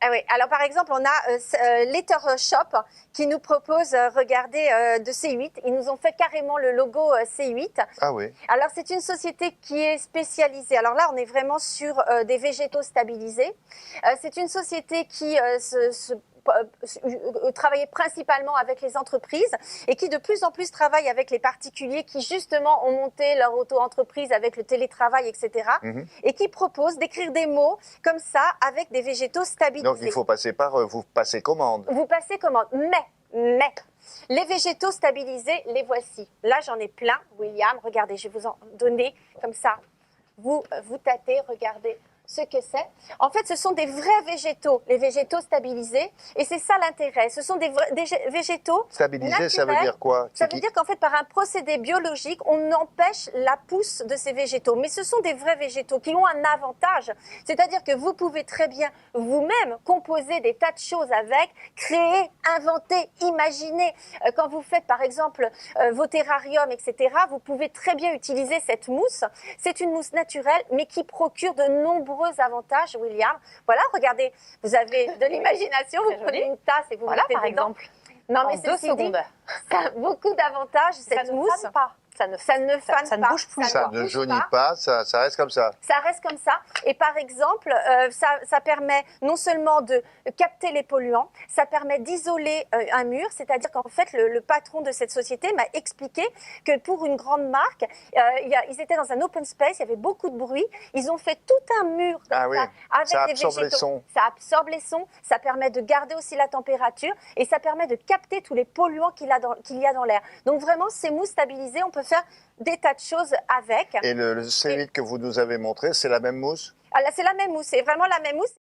Oui. Alors par exemple, on a Letter Shop qui nous propose, regardez, de C8. Ils nous ont fait carrément le logo C8. Ah oui. Alors c'est une société qui est spécialisée. Alors là, on est vraiment sur des végétaux stabilisés. C'est une société qui travaillait principalement avec les entreprises et qui de plus en plus travaille avec les particuliers qui justement ont monté leur auto-entreprise avec le télétravail, etc. Et qui propose d'écrire des mots comme ça avec des végétaux stabilisés. Donc il faut passer par eux, vous passez commande. Vous passez commande. Mais, les végétaux stabilisés, les voici. Là, j'en ai plein, William. Regardez, je vais vous en donner comme ça. Vous tâtez, regardez ce que c'est. En fait, ce sont des vrais végétaux, les végétaux stabilisés. Et c'est ça l'intérêt. Ce sont des végétaux Stabilisés, naturels. ça veut dire quoi? Ça veut dire qu'en fait, par un procédé biologique, on empêche la pousse de ces végétaux. Mais ce sont des vrais végétaux qui ont un avantage. C'est-à-dire que vous pouvez très bien vous-même composer des tas de choses avec, créer, inventer, imaginer. Quand vous faites, par exemple, vos terrariums, etc., vous pouvez très bien utiliser cette mousse. C'est une mousse naturelle, mais qui procure de nombreux avantages, William. Voilà, regardez, vous avez de l'imagination, vous prenez une tasse et vous mettez par dedans. exemple. Non, mais en 2 secondes. Ça a beaucoup d'avantages, cette mousse. Ça ne fane pas. Ça ne fane ça ne pas. bouge plus. Ça ne jaunit pas, ça reste comme ça. Ça reste comme ça. Et par exemple, ça permet non seulement de capter les polluants, ça permet d'isoler un mur. C'est-à-dire qu'en fait, le patron de cette société m'a expliqué que pour une grande marque, ils étaient dans un open space, il y avait beaucoup de bruit. Ils ont fait tout un mur comme Ah oui, ça, avec ça des absorbe les végétaux. sons. Ça absorbe les sons, ça permet de garder aussi la température et ça permet de capter tous les polluants qu'il y a dans l'air. Donc vraiment, ces mousses stabilisées, on peut faire des tas de choses avec. Et le C8 que vous nous avez montré, c'est la même mousse? Ah, là, c'est la même mousse, c'est vraiment la même mousse.